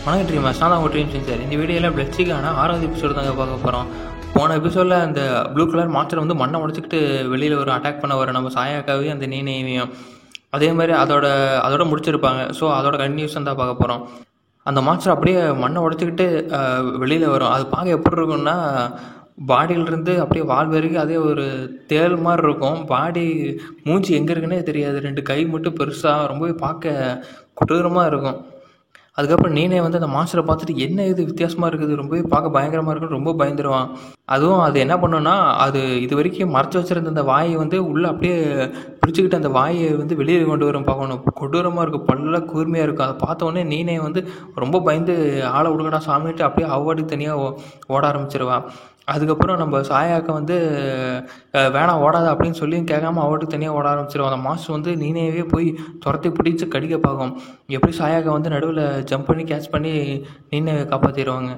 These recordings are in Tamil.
வணக்கம் ட்ரீமர்ஸ், நான் தான் உங்கள் ட்ரீம் சென்சார். இந்த வீடியோவில் பிளட்சிக்கான 6வது எபிசோடு தாங்க பார்க்க போகிறோம். போன எபிசோடில் அந்த ப்ளூ கலர் மாஸ்டர் வந்து மண்ணை உடச்சிக்கிட்டு வெளியில் ஒரு அட்டாக் பண்ண வரும் நம்ம சாயாக்காவையும் அந்த நீனையும். அதே மாதிரி அதோட முடிச்சிருப்பாங்க. ஸோ அதோட கண்டினியூஷன் தான் பார்க்க போகிறோம். அந்த மாஸ்டர் அப்படியே மண்ணை உடச்சிக்கிட்டு வெளியில் வரும். அது பார்க்க எப்படி இருக்கும்னா, பாடியிலிருந்து அப்படியே வால் வரைக்கும் அதே ஒரு தேல் மாதிரி இருக்கும். பாடி மூஞ்சி எங்கே இருக்குன்னே தெரியாது. 2 கை மட்டும் பெருசாக ரொம்பவே பார்க்க கொடூரமாக இருக்கும். அதுக்கப்புறம் நீனே வந்து அந்த மாஸ்டரை பார்த்துட்டு என்ன இது வித்தியாசமாக இருக்குது, ரொம்பவே பார்க்க பயங்கரமாக இருக்குன்னு ரொம்ப பயந்துருவான். அதுவும் அது என்ன பண்ணுன்னா, அது இது வரைக்கும் மறைச்சி வச்சுருந்த அந்த வாயை வந்து உள்ளே அப்படியே பிடிச்சிக்கிட்டு அந்த வாயை வந்து வெளியே கொண்டு வரும். பார்க்கணும், கொடூரமாக இருக்கும், பல்ல கூர்மையாக இருக்கும். அதை பார்த்தோன்னே நீனே வந்து ரொம்ப பயந்து ஆளை விடுங்கடா சாமிட்டு அப்படியே அவ்வாடி தனியாக ஓட ஆரம்பிச்சிருவான். அதுக்கப்புறம் நம்ம சாயாக்கை வந்து வேணாம் ஓடாத அப்படின்னு சொல்லியும் கேட்காம அவட்டுக்கு தனியாக ஓட ஆரம்பிச்சிருவோம். அந்த மாஸ்டர் வந்து நீனையவே போய் துரத்தி பிடிச்சி கடிக்க பார்க்கும். எப்படி சாயாக்கை வந்து நடுவில் ஜம்ப் பண்ணி கேட்ச் பண்ணி நீனையை காப்பாற்றிடுவாங்க.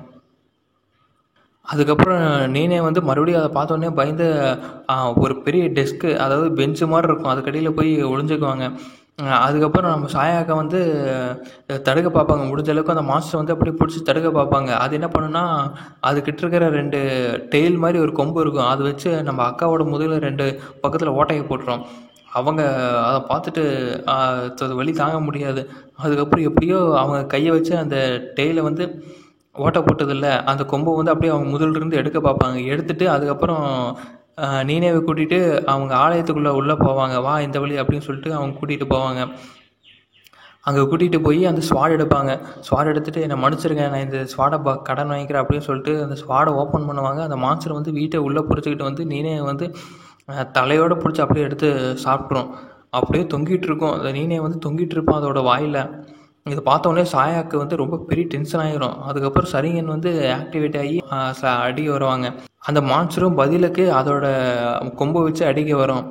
அதுக்கப்புறம் நீனே வந்து மறுபடியும் அதை பார்த்தோன்னே பயந்து ஒரு பெரிய டெஸ்க்கு, அதாவது பெஞ்சு மாதிரி இருக்கும், அதுக்கடியில் போய் ஒளிஞ்சுக்குவாங்க. அதுக்கப்புறம் நம்ம சாயாக்கை வந்து தடுக்க பார்ப்பாங்க. முடிஞ்ச அளவுக்கு அந்த மாஸ்டர் வந்து அப்படியே பிடிச்சி தடுக்க பார்ப்பாங்க. அது என்ன பண்ணுன்னா, அதுக்கிட்ட இருக்கிற 2 டெயில் மாதிரி ஒரு கொம்பு இருக்கும். அதை வச்சு நம்ம அக்காவோட முதுகில் 2 பக்கத்தில் ஓட்டையை போட்டுரும். அவங்க அதை பார்த்துட்டு வலி தாங்க முடியாது. அதுக்கப்புறம் எப்படியோ அவங்க கையை வச்சு அந்த டெயிலை வந்து ஓட்டை போட்டதில்ல அந்த கொம்பை வந்து அப்படியே அவங்க முதலிருந்து எடுக்க பார்ப்பாங்க. எடுத்துகிட்டு அதுக்கப்புறம் நீனேவை கூட்டிகிட்டு அவங்க ஆலயத்துக்குள்ளே உள்ளே போவாங்க. வா இந்த வழி அப்படின்னு சொல்லிட்டு அவங்க கூட்டிகிட்டு போவாங்க. அங்கே கூட்டிகிட்டு போய் அந்த ஸ்வாட் எடுப்பாங்க. ஸ்வாட் எடுத்துகிட்டு என்னை மன்னிச்சிருங்க, நான் இந்த ஸ்வாடை கடன் வாங்கிக்கிறேன் அப்படின்னு சொல்லிட்டு அந்த ஸ்வாடை ஓப்பன் பண்ணுவாங்க. அந்த மான்ஸ்டர் வந்து வீட்டை உள்ளே பிடிச்சிக்கிட்டு வந்து நீனே வந்து தலையோடு பிடிச்சி அப்படியே எடுத்து சாப்பிட்ரும். அப்படியே தொங்கிட்டு இருக்கும். அந்த நீனே வந்து தொங்கிட்டு இருப்பான் அதோட வாயில். இதை பார்த்தோன்னே சாயாக்கு வந்து ரொம்ப பெரிய டென்ஷன் ஆகிரும். அதுக்கப்புறம் சரிங்கன் வந்து ஆக்டிவேட் ஆகி அடிக்க வருவாங்க. அந்த மான்ஸ்டரும் பதிலுக்கு அதோட கொம்பை வச்சு அடிக்க வரும்.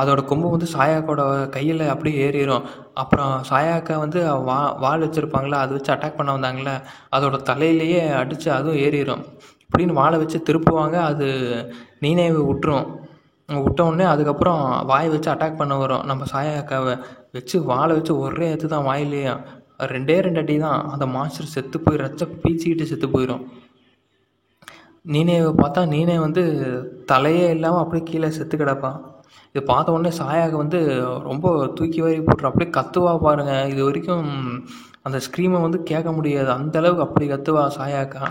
அதோட கொம்பு வந்து சாயாக்கோட கையில் அப்படியே ஏறிடும். அப்புறம் சாயாக்கை வந்து வால் வச்சுருப்பாங்களே, அதை வச்சு அட்டாக் பண்ண வந்தாங்களே, அதோட தலையிலேயே அடித்து அதுவும் ஏறிடும். இப்படின்னு வாழை வச்சு திருப்புவாங்க. அது நீனேவை விட்டோடனே அதுக்கப்புறம் வாயை வச்சு அட்டாக் பண்ண வரும். நம்ம சாயாக்காவை வச்சு வாழை வச்சு ஒரே ஏற்று தான் வாயிலேயே 2 அடி தான். அந்த மாஸ்டர் செத்து போய் ரத்தம் பீச்சிக்கிட்டு செத்து போயிடும். நீனேவை பார்த்தா நீனே வந்து தலையே இல்லாமல் அப்படியே கீழே செத்து கிடப்பான். இது பார்த்த உடனே சாயாக வந்து ரொம்ப தூக்கி வாரி போட்டுரும். அப்படியே கத்துவா பாருங்கள். இது வரைக்கும் அந்த ஸ்க்ரீமை வந்து கேட்க முடியாது, அந்தளவுக்கு அப்படி கத்துவா சாயாக்கா.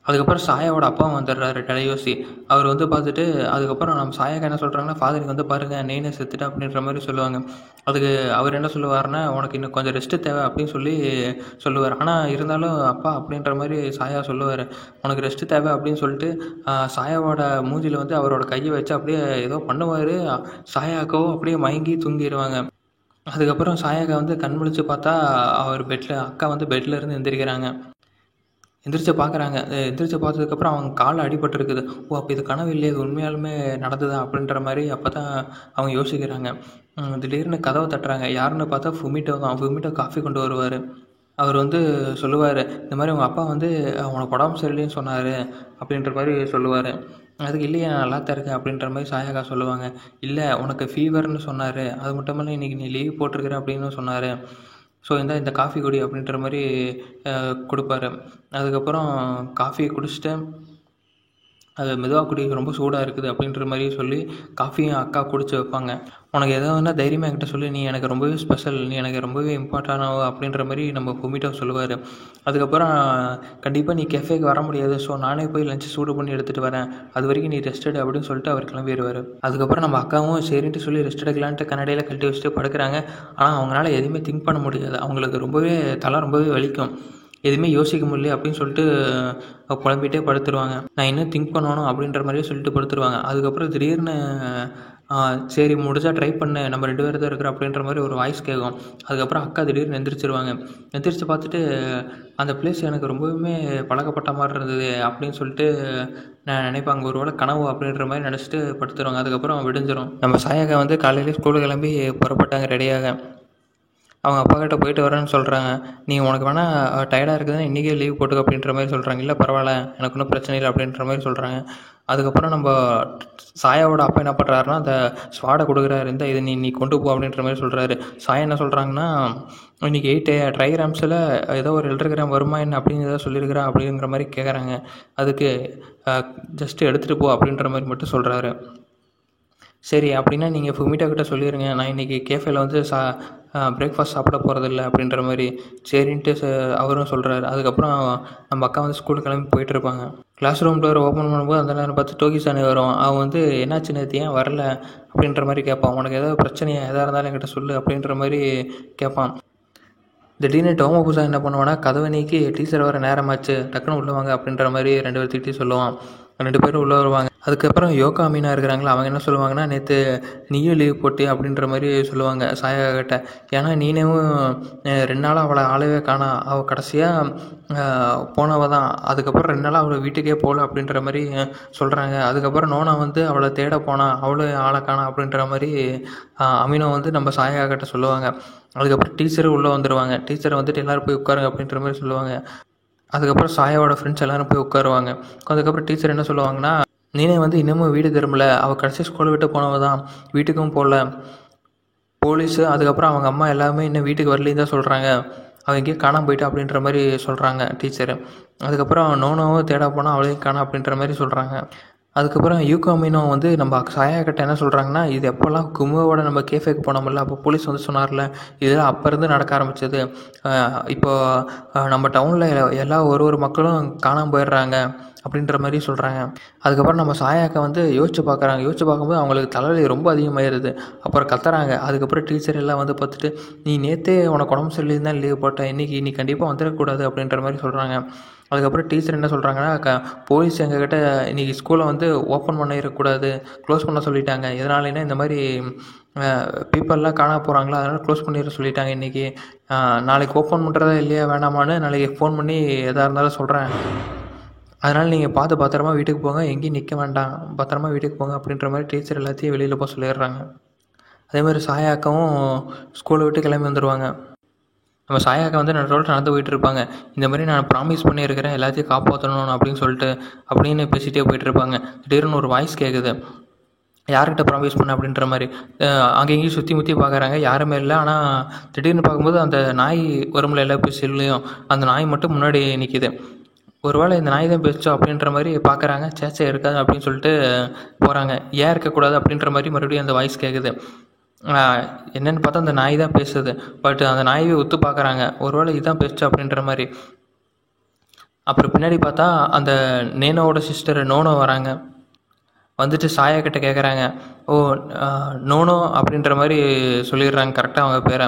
அதுக்கப்புறம் சாயாவோட அப்பாவும் வந்துடுறாரு, டெலையோசி. அவர் வந்து பார்த்துட்டு அதுக்கப்புறம் நம்ம சாயாக்கா என்ன சொல்கிறாங்கன்னா, ஃபாதருக்கு வந்து பாருங்கள் நீனே செத்துட்டா அப்படின்ற மாதிரி சொல்லுவாங்க. அதுக்கு அவர் என்ன சொல்லுவார்னா, உனக்கு இன்னும் கொஞ்சம் ரெஸ்ட்டு தேவை அப்படின்னு சொல்லுவார். ஆனால் இருந்தாலும் அப்பா அப்படின்ற மாதிரி சாயா சொல்லுவார், உனக்கு ரெஸ்ட்டு தேவை அப்படின்னு சொல்லிட்டு சாயாவோட மூஞ்சியில் வந்து அவரோட கையை வச்சு அப்படியே ஏதோ பண்ணுவார். சாயாக்காவோ அப்படியே மயங்கி தூங்கிடுவாங்க. அதுக்கப்புறம் சாயாக்கா வந்து கண் முழிச்சு பார்த்தா அக்கா வந்து பெட்டில் இருந்து எந்திரிக்கிறாங்க. எந்திரிச்சு பார்க்குறாங்க. எந்திரிச்சு பார்த்ததுக்கப்புறம் அவங்க காலில் அடிபட்டுருக்குது. ஓ, அப்போ இது கனவு இல்லையே, இது உண்மையாலுமே நடந்ததா அப்படின்ற மாதிரி அப்போ தான் அவங்க யோசிக்கிறாங்க. திடீர்னு கதவை தட்டுறாங்க. யாருன்னு பார்த்தா ஃபுமிட்டோ தான். ஃபுமிட்டோ காஃபி கொண்டு வருவார். அவர் வந்து சொல்லுவார், இந்த மாதிரி உங்கள் அப்பா வந்து உனக்கு உடம்பு சரியில்லைன்னு சொன்னார் அப்படின்ற மாதிரி சொல்லுவார். அதுக்கு இல்லையே நான் நல்லா தான் இருக்கேன் அப்படின்ற மாதிரி சாயாக்கா சொல்லுவாங்க. இல்லை, உனக்கு ஃபீவர்னு சொன்னார், அது மட்டும் இல்லை இன்றைக்கி நீ லீவ் போட்டிருக்கிற அப்படின்னு சொன்னார். ஸோ இந்த காஃபி குடி அப்படின்ற மாதிரி கொடுப்பாரு. அதுக்கப்புறம் காஃபியை குடிச்சிட்டு அது மெதுவாக குடி, ரொம்ப சூடாக இருக்குது அப்படின்ற மாதிரி சொல்லி காஃபியும் அக்கா குடிச்சு வைப்பாங்க. உனக்கு எதாவது தைரியமாக என்கிட்ட சொல்லி, நீ எனக்கு ரொம்பவே ஸ்பெஷல், நீ எனக்கு ரொம்பவே இம்பார்ட்டன்டானவ அப்படின்ற மாதிரி நம்ம ஃபுமிட்டோ சொல்லுவார். அதுக்கப்புறம் கண்டிப்பாக நீ கெஃபேக்கு வர முடியாது, ஸோ நானே போய் லஞ்சு சூடு பண்ணி எடுத்துகிட்டு வரேன், அது வரைக்கும் நீ ரெஸ்ட் எடு அப்படின்னு சொல்லிட்டு அவர் கிளம்பிடுவார். அதுக்கப்புறம் நம்ம அக்காவும் சரின்ட்டு சொல்லி ரெஸ்ட் எடுக்கலான்ட்டு கண்ணாடியில் கழட்டி வச்சுட்டு படுக்கிறாங்க. ஆனால் அவங்களால எதுவுமே திங்க் பண்ண முடியாது. அவங்களுக்கு தலை ரொம்பவே வலிக்கும், எதுவுமே யோசிக்க முடியல அப்படின்னு சொல்லிட்டு குழம்பிகிட்டே படுத்துருவாங்க. நான் இன்னும் திங்க் பண்ணணும் அப்படின்ற மாதிரியே சொல்லிட்டு படுத்துருவாங்க. அதுக்கப்புறம் திடீர்னு சரி முடிஞ்சா ட்ரை பண்ணு, நம்ம 2 பேர் தான் இருக்கிறோம் அப்படின்ற மாதிரி ஒரு வாய்ஸ் கேட்கும். அதுக்கப்புறம் அக்கா திடீர்னு எந்திரிச்சிருவாங்க. எந்திரிச்சு பார்த்துட்டு அந்த பிளேஸ் எனக்கு ரொம்பவுமே பழக்கப்பட்ட மாதிரி இருந்தது அப்படின்னு சொல்லிட்டு நான் நினைப்பாங்க. ஒரு வேளை கனவு அப்படின்ற மாதிரி நினச்சிட்டு படுத்துருவாங்க. அதுக்கப்புறம் விடிஞ்சிடும். நம்ம சாயாக்கா வந்து காலையிலே ஸ்கூலுக்கு கிளம்பி புறப்பட்டாங்க ரெடியாக. அவங்க அப்பா கிட்ட போயிட்டு வரேன்னு சொல்கிறாங்க. நீ உனக்கு வேணால் டயர்டாக இருக்குதுன்னா இன்றைக்கே லீவ் போட்டுக்க அப்படின்ற மாதிரி சொல்கிறாங்க. இல்லை பரவாயில்ல, எனக்கு ஒன்றும் பிரச்சனை இல்லை அப்படின்ற மாதிரி சொல்கிறாங்க. அதுக்கப்புறம் நம்ம சாயாவோட அப்பா என்ன பண்ணுறாருன்னா அந்த ஸ்வாடை கொடுக்குறாரு. இந்த இது நீ கொண்டு போ அப்படின்ற மாதிரி சொல்கிறாரு. சாயா என்ன சொல்கிறாங்கன்னா, இன்றைக்கி 8 ட்ரைகிராம்ஸில் ஏதோ ஒரு 7 கிராம் வருமா என்ன அப்படின்னு ஏதோ சொல்லியிருக்கிறா அப்படிங்கிற மாதிரி கேட்குறாங்க. அதுக்கு ஜஸ்ட்டு எடுத்துகிட்டு போ அப்படின்ற மாதிரி மட்டும் சொல்கிறாரு. சரி அப்படின்னா நீங்கள் ஃபுமிட்டா கிட்ட சொல்லிடுங்க, நான் இன்றைக்கி கேஃபேல வந்து பிரேக்ஃபாஸ்ட் சாப்பிட போகிறதில்ல அப்படின்ற மாதிரி. சரின்ட்டு அவரும் சொல்கிறாரு. அதுக்கப்புறம் நம்ம அக்கா வந்து ஸ்கூலுக்கு கிளம்பி போயிட்டுருப்பாங்க. கிளாஸ் ரூம் டோர் ஓப்பன் பண்ணும்போது அந்த நேரம் பார்த்து டோகிசானி வரும். அவன் வந்து என்னாச்சு நேற்று ஏன் வரல அப்படின்ற மாதிரி கேட்பான். உனக்கு ஏதாவது பிரச்சனையா, எதாக இருந்தாலும் என்கிட்ட சொல்லு அப்படின்ற மாதிரி கேட்பான். திடீர்னு டோமோபுசா என்ன பண்ணுவான்னா, கதவை நீக்கி டீச்சர் வர நேரமாச்சு, டக்குன்னு உள்ளே வாங்க அப்படின்ற மாதிரி 2 பேர் திட்டி சொல்லுவான். 2 பேரும் உள்ளே வருவாங்க. அதுக்கப்புறம் யோகா அமீனா இருக்கிறாங்களா, அவங்க என்ன சொல்லுவாங்கன்னா, நேற்று நீயும் லீவ் போட்டு அப்படின்ற மாதிரி சொல்லுவாங்க சாயா கிட்ட. ஏன்னா நீனேவும் 2 நாளாக அவளை ஆளவே காணா, அவள் கடைசியாக போனவ தான். அதுக்கப்புறம் 2 நாளாக அவளை வீட்டுக்கே போகல அப்படின்ற மாதிரி சொல்கிறாங்க. அதுக்கப்புறம் நோனா வந்து அவளை தேட போனா, அவளும் ஆளை காணா அப்படின்ற மாதிரி அமீனோ வந்து நம்ம சாயா கிட்ட சொல்லுவாங்க. அதுக்கப்புறம் டீச்சரும் உள்ளே வந்துடுவாங்க. டீச்சரை வந்துட்டு எல்லோரும் போய் உட்காருங்க அப்படின்ற மாதிரி சொல்லுவாங்க. அதுக்கப்புறம் சாயாவோட ஃப்ரெண்ட்ஸ் எல்லோரும் போய் உட்காருவாங்க. அதுக்கப்புறம் டீச்சர் என்ன சொல்லுவாங்கன்னா, நீனே வந்து இன்னமும் வீடு திரும்பல, அவள் கடைசி ஸ்கூலை விட்டு போனவ தான், வீட்டுக்கும் போகல. போலீஸு அதுக்கப்புறம் அவங்க அம்மா எல்லாமே இன்னும் வீட்டுக்கு வரலேன்னு தான் சொல்கிறாங்க. அவள் எங்கேயும் காணாமல் போயிட்டா அப்படின்ற மாதிரி சொல்கிறாங்க டீச்சரு. அதுக்கப்புறம் நோனோவும் தேட போனால் அவளையும் காணா அப்படின்ற மாதிரி சொல்கிறாங்க. அதுக்கப்புறம் யூகோ அமீனோ வந்து நம்ம சாயா கிட்ட என்ன சொல்கிறாங்கன்னா, இது எப்போல்லாம் குமுவோட நம்ம கேஃபேக்கு போனோம்ல, அப்போ போலீஸ் வந்து சொன்னார்ல, இதெல்லாம் அப்போருந்து நடக்க ஆரம்பிச்சது. இப்போது நம்ம டவுனில் எல்லா ஒரு மக்களும் காணாமல் போயிடுறாங்க அப்படின்ற மாதிரி சொல்கிறாங்க. அதுக்கப்புறம் நம்ம சாயாக்கை வந்து யோசிச்சு பார்க்கும்போது அவங்களுக்கு தலைவலி ரொம்ப அதிகமாகிடுது. அப்புறம் கத்துறாங்க. அதுக்கப்புறம் டீச்சர் எல்லாம் வந்து பார்த்துட்டு, நீ நேற்றே உனக்கு உடம்பு சரியில்லைன்னு தான் லீவ் போட்டேன், இன்றைக்கி நீ கண்டிப்பாக வந்துடக்கூடாது அப்படின்ற மாதிரி சொல்கிறாங்க. அதுக்கப்புறம் டீச்சர் என்ன சொல்கிறாங்கன்னா, போலீஸ் எங்ககிட்ட இன்றைக்கி ஸ்கூலை வந்து ஓப்பன் பண்ணிடக்கூடாது, க்ளோஸ் பண்ண சொல்லிட்டாங்க. எதனாலனா இந்த மாதிரி பீப்புளெலாம் காண போகிறாங்களா, அதனால் க்ளோஸ் பண்ணிட சொல்லிட்டாங்க இன்றைக்கி. நாளைக்கு ஓப்பன் பண்ணுறதா இல்லையா வேணாமான்னு நாளைக்கு ஃபோன் பண்ணி எதாக இருந்தாலும் சொல்கிறேன். அதனால் நீங்கள் பார்த்து பத்திரமா வீட்டுக்கு போங்க, எங்கேயும் நிற்க வேண்டாம், பத்திரமா வீட்டுக்கு போங்க அப்படின்ற மாதிரி டீச்சர் எல்லாத்தையும் வெளியில் போக சொல்லிடுறாங்க. அதேமாதிரி சாயாக்காவும் ஸ்கூலை விட்டு கிளம்பி வந்துடுவாங்க. நம்ம சாயாக்கா வந்து நடந்து போயிட்டு இருப்பாங்க. இந்த மாதிரி நான் ப்ராமிஸ் பண்ணியிருக்கிறேன், எல்லாத்தையும் காப்பாற்றணும் அப்படின்னு பேசிகிட்டே போயிட்டுருப்பாங்க. திடீர்னு ஒரு வாய்ஸ் கேட்குது, யார்கிட்ட ப்ராமிஸ் பண்ண அப்படின்ற மாதிரி. அங்கேயும் சுற்றி முற்றி பார்க்குறாங்க, யாருமே இல்லை. ஆனால் திடீர்னு பார்க்கும்போது அந்த நாய் வரும்ல எல்லா பேசிலையும், அந்த நாய் மட்டும் முன்னாடி நிற்கிது. ஒருவேளை இந்த நாய் தான் பேசுச்சோ அப்படின்ற மாதிரி பார்க்குறாங்க. சேச்சை இருக்காது அப்படின்னு சொல்லிட்டு போகிறாங்க. ஏன் இருக்கக்கூடாது அப்படின்ற மாதிரி மறுபடியும் அந்த வாய்ஸ் கேட்குது. என்னென்னு பார்த்தா அந்த நாய் தான் பேசுது. பட் அந்த நாயை ஒத்து பார்க்குறாங்க, ஒருவேளை இதுதான் பேசுச்சு அப்படின்ற மாதிரி. அப்புறம் பின்னாடி பார்த்தா அந்த நேனோவோட சிஸ்டர் நோனோ வராங்க. வந்துட்டு சாயா கிட்ட கேட்குறாங்க, ஓ நோனோ அப்படின்ற மாதிரி சொல்லிடுறாங்க கரெக்டாக அவங்க பேரை.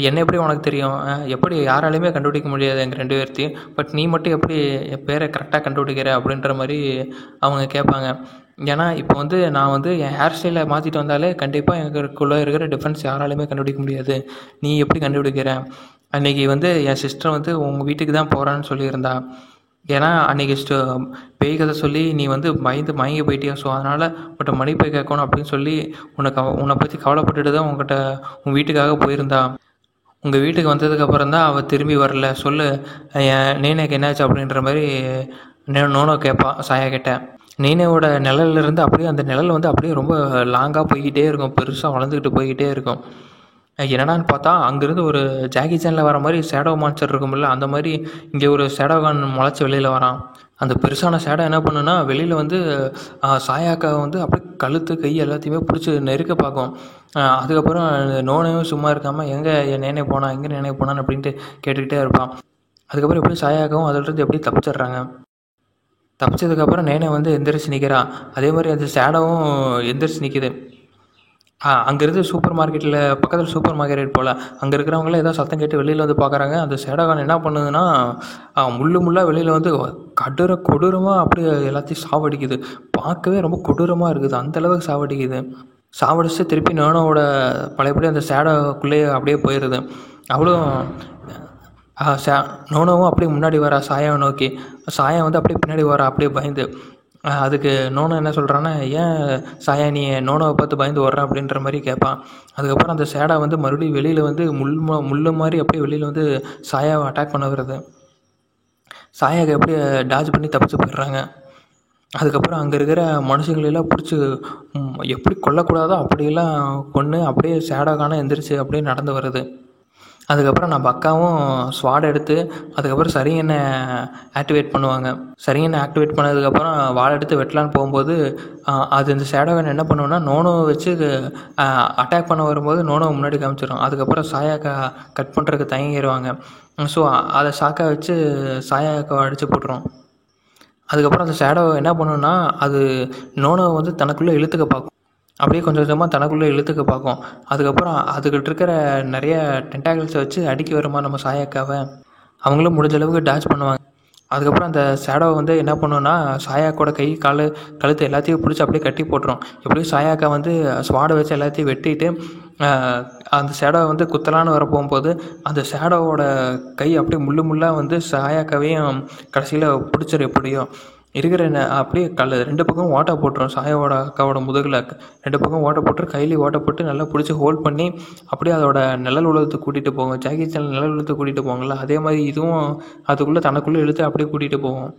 என்ன எப்படி உனக்கு தெரியும், எப்படி யாராலையுமே கண்டுபிடிக்க முடியாது எங்கள் 2 பேர்த்தையும், பட் நீ மட்டும் எப்படி என் பேரை கரெக்டாக கண்டுபிடிக்கிற அப்படின்ற மாதிரி அவங்க கேட்பாங்க. ஏன்னா இப்போ வந்து நான் வந்து என் ஹேர் ஸ்டைலை மாற்றிட்டு வந்தாலே கண்டிப்பாக எங்களுக்குள்ளே இருக்கிற டிஃப்ரென்ஸ் யாராலையுமே கண்டுபிடிக்க முடியாது. நீ எப்படி கண்டுபிடிக்கிற? அன்றைக்கி வந்து என் சிஸ்டர் வந்து உங்கள் வீட்டுக்கு தான் போகிறான்னு சொல்லியிருந்தா. ஏன்னா அன்றைக்கி பேய் கதை சொல்லி நீ வந்து பயந்து மயங்கி போயிட்டியா, ஸோ அதனால் உன்கிட்ட மன்னிப்பு கேட்கணும் அப்படின்னு சொல்லி உன்னை பற்றி கவலைப்பட்டுட்டு தான் உன் வீட்டுக்காக போயிருந்தா. உங்கள் வீட்டுக்கு வந்ததுக்கப்புறம் தான் அவள் திரும்பி வரல, சொல்லு நேனேக்கு என்னாச்சு அப்படின்ற மாதிரி நோனோ கேட்பா சாயா கிட்ட. நேனேவோட நிழல்லேருந்து அப்படியே அந்த நிழல் வந்து அப்படியே ரொம்ப லாங்காக போய்கிட்டே இருக்கும், பெருசாக வளர்ந்துக்கிட்டு போய்கிட்டே இருக்கும். என்னடான்னு பார்த்தா அங்கேருந்து ஒரு ஜாக்கி சேனில் வர மாதிரி ஷேடோ மான்ஸ்டர் இருக்கும்ல, அந்த மாதிரி இங்கே ஒரு ஷேடோகான் முளைச்சி வெளியில் வரான். அந்த பெருசான ஷேடோ என்ன பண்ணுன்னா, வெளியில் வந்து சாயாக்காவை வந்து அப்படியே கழுத்து கை எல்லாத்தையுமே பிடிச்சி நெருக்க பார்க்கும். அதுக்கப்புறம் நோனையும் சும்மா இருக்காமல் எங்கே என் நேனே போனான்னு அப்படின்ட்டு கேட்டுக்கிட்டே இருப்பான். அதுக்கப்புறம் எப்படி சாயாக்காவும் அதிலிருந்து எப்படி தப்பிச்சிடுறாங்க. தப்பிச்சதுக்கப்புறம் நேனே வந்து எந்திரிச்சு நிற்கிறான். அதே மாதிரி அந்த ஷேடோவும் எந்திரிச்சு நிற்கிது. அங்கேருந்து சூப்பர் மார்க்கெட்டில் பக்கத்தில் சூப்பர் மார்க்கெட் போல் அங்கே இருக்கிறவங்களாம் ஏதோ சத்தம் கேட்டு வெளியில் வந்து பார்க்குறாங்க. அந்த ஷேடோகான் என்ன பண்ணுதுன்னா, முள்ளாக வெளியில் வந்து கொடூரமாக அப்படியே எல்லாத்தையும் சாவடிக்குது. பார்க்கவே ரொம்ப கொடூரமாக இருக்குது, அந்தளவுக்கு சாவடிக்குது. சாவடிச்சு திருப்பி நோனோவோட பழையபடி அந்த ஷேடோக்குள்ளேயே அப்படியே போயிடுது. அவளும் நோனோவும் அப்படியே முன்னாடி வரா சாயாவை நோக்கி. சாயா வந்து அப்படியே பின்னாடி வரா அப்படியே பயந்து. அதுக்கு நோனோ என்ன சொல்கிறான்னா, ஏன் சாயா நீ நோனோவை பார்த்து பயந்து ஓடுற அப்படின்ற மாதிரி கேட்பான். அதுக்கப்புறம் அந்த சேடா வந்து மறுபடியும் வெளியில் வந்து முள்ளு மாதிரி அப்படியே வெளியில் வந்து சாயாவை அட்டாக் பண்ண வருது. சாயாவை அப்படியே டாஜ் பண்ணி தப்பிச்சு போயிடுறாங்க. அதுக்கப்புறம் அங்கே இருக்கிற மனுஷங்களெல்லாம் பிடிச்சி எப்படி கொல்லக்கூடாதோ அப்படியெல்லாம் கொன்று அப்படியே சேடாகான எந்திரிச்சு அப்படியே நடந்து வருது. அதுக்கப்புறம் நம்ம அக்காவும் ஸ்வாட் எடுத்து அதுக்கப்புறம் சரிங்கனை ஆக்டிவேட் பண்ணுவாங்க. சரிங்கனை ஆக்டிவேட் பண்ணதுக்கப்புறம் வாள் எடுத்து வெட்டலான்னு போகும்போது அது இந்த ஷேடோகன் என்ன பண்ணுவோன்னா நோனோவை வச்சு அட்டாக் பண்ண வரும்போது நோனோவை முன்னாடி காமிச்சிடும். அதுக்கப்புறம் சாயாக்கா கட் பண்ணுறதுக்கு தயங்கிடுவாங்க. ஸோ அதை சாக்கா வச்சு சாயாக்காவை அடித்து போட்டுரும். அதுக்கப்புறம் அந்த ஷேடோ என்ன பண்ணுன்னா அது நோனோவை வந்து தனக்குள்ளே இழுத்துக்க பார்க்கும். அப்படியே கொஞ்சம் கொஞ்சமாக தனக்குள்ளே இழுத்துக்க பார்க்கும். அதுக்கப்புறம் அதுக்கிட்ட இருக்கிற நிறைய டென்டாகிள்ஸை வச்சு அடிக்க வருமா நம்ம சாயாக்காவை. அவங்களும் முடிஞ்ச அளவுக்கு டாச் பண்ணுவாங்க. அதுக்கப்புறம் அந்த ஷேடோவை வந்து என்ன பண்ணுன்னா சாயாக்கோட கை கால் கழுத்து எல்லாத்தையும் பிடிச்சி அப்படியே கட்டி போட்டுரும். எப்படியும் சாயாக்கா வந்து ஸ்வாடை வச்சு எல்லாத்தையும் வெட்டிட்டு அந்த ஷேடோவை வந்து குத்தலான்னு வர போகும்போது அந்த ஷேடோவோட கை அப்படியே முள்ளாக வந்து சாயாக்காவையும் கடைசியில் பிடிச்சிரும். எப்படியோ இருக்கிற அப்படியே ரெண்டு பக்கம் ஓட்டை போட்டுரும். சாயாவோட அக்காவோட முதுகில் 2 பக்கம் ஓட்டை போட்டு கையிலேயே ஓட்டை போட்டு நல்லா பிடிச்சி ஹோல்ட் பண்ணி அப்படியே அதோட நிழல் உலகத்துக்கு கூட்டிகிட்டு போகும். ஜாக்கி சான் நிழல் உலகத்துக்கு கூட்டிகிட்டு போவாங்களா, அதே மாதிரி இதுவும் அதுக்குள்ளே தனக்குள்ளே இழுத்து அப்படியே கூட்டிகிட்டு போகும்.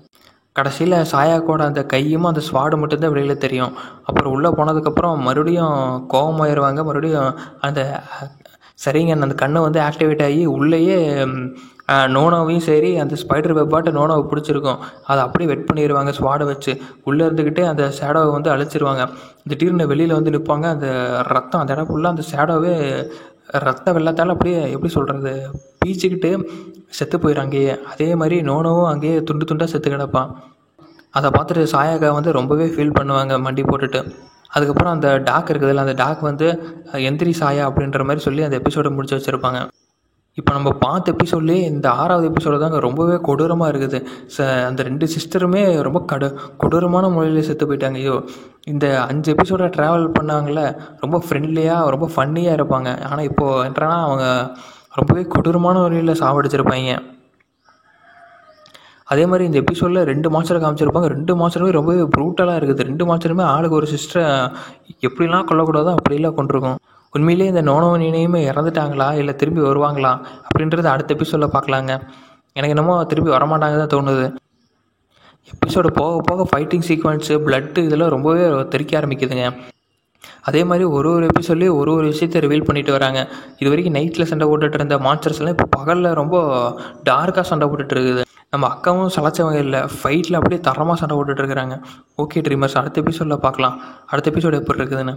கடைசியில் சாயாக்கோட அந்த கையும் அந்த ஸ்வாடு மட்டும்தான் வெளியில் தெரியும். அப்புறம் உள்ளே போனதுக்கப்புறம் மறுபடியும் கோபமாயிருவாங்க. மறுபடியும் அந்த சரிங்க அந்த கண்ணை வந்து ஆக்டிவேட் ஆகி உள்ளேயே நோனோவையும் சரி அந்த ஸ்பைடர் வெப்பாட்ட நோனோவை பிடிச்சிருக்கும். அதை அப்படியே வெட் பண்ணிடுவாங்க ஸ்வாடை வச்சு. உள்ளே இருந்துக்கிட்டே அந்த ஷேடோவை வந்து அழிச்சிருவாங்க. திடீர்னு வெளியில் வந்து நிற்பாங்க. அந்த ரத்தம் அந்த இடம் ஃபுல்லாக அந்த ஷேடோவே ரத்த வெள்ளத்தால் அப்படியே எப்படி சொல்கிறது பீச்சிக்கிட்டு செத்து போயிடும் அங்கேயே. அதே மாதிரி நோனோவும் அங்கேயே துண்டு துண்டாக செத்து கிடப்பான். அதை பார்த்துட்டு சாயாக்கா வந்து ரொம்பவே ஃபீல் பண்ணுவாங்க மண்டி போட்டுட்டு. அதுக்கப்புறம் அந்த டாக் இருக்குதுல்ல, அந்த டாக் வந்து எந்திரி சாயா அப்படின்ற மாதிரி சொல்லி அந்த எபிசோடை முடிச்சு வச்சுருப்பாங்க. இப்போ நம்ம பார்த்த எபிசோட்லேயே இந்த 6வது எபிசோடு தாங்க ரொம்பவே கொடூரமாக இருக்குது. அந்த 2 சிஸ்டருமே ரொம்ப கொடூரமான முறையில் செத்து போயிட்டாங்க. ஐயோ, இந்த 5 எபிசோட ட்ராவல் பண்ணாங்களே ரொம்ப ஃப்ரெண்ட்லியாக ரொம்ப ஃபன்னியாக இருப்பாங்க. ஆனால் இப்போது என்னன்னா அவங்க ரொம்பவே கொடூரமான முறையில் சாவடிச்சிருப்பாங்க. அதே மாதிரி இந்த எபிசோடில் 2 மாஸ்டரை காமிச்சிருப்பாங்க. 2 மாஸ்டருமே ரொம்பவே ப்ரூட்டலாக இருக்குது. 2 மாஸ்டருமே ஆளுக்கு ஒரு சிஸ்டரை எப்படிலாம் கொல்லக்கூடாதோ அப்படிலாம் கொண்டிருக்கும். உண்மையிலேயே இந்த நோனோவும் நீனையுமே இறந்துட்டாங்களா இல்லை திரும்பி வருவாங்களா அப்படின்றது அடுத்த எபிசோடில் பார்க்கலாங்க. எனக்கு என்னமோ திரும்பி வரமாட்டாங்க தான் தோணுது. எபிசோடு போக போக ஃபைட்டிங் சீக்வன்ஸு பிளட்டு இதெல்லாம் ரொம்பவே தெறிக்க ஆரம்பிக்குதுங்க. அதே மாதிரி ஒரு எபிசோட்லேயே ஒரு விஷயத்தை ரிவீல் பண்ணிட்டு வராங்க. இது வரைக்கும் நைட்டில் சண்டை போட்டுட்டு இருந்த மான்ஸ்டர்ஸ் எல்லாம் இப்போ பகலில் ரொம்ப டார்க்காக சண்டை போட்டுட்டு இருக்குது. நம்ம அக்காவும் சளைச்சவங்க இல்லை, ஃபைட்டில் அப்படியே தரமாக சண்டை போட்டுட்டு இருக்கிறாங்க. ஓகே ட்ரீமர்ஸ், அடுத்த எபிசோடில் பார்க்கலாம். அடுத்த எபிசோடு எப்படி இருக்குதுன்னு.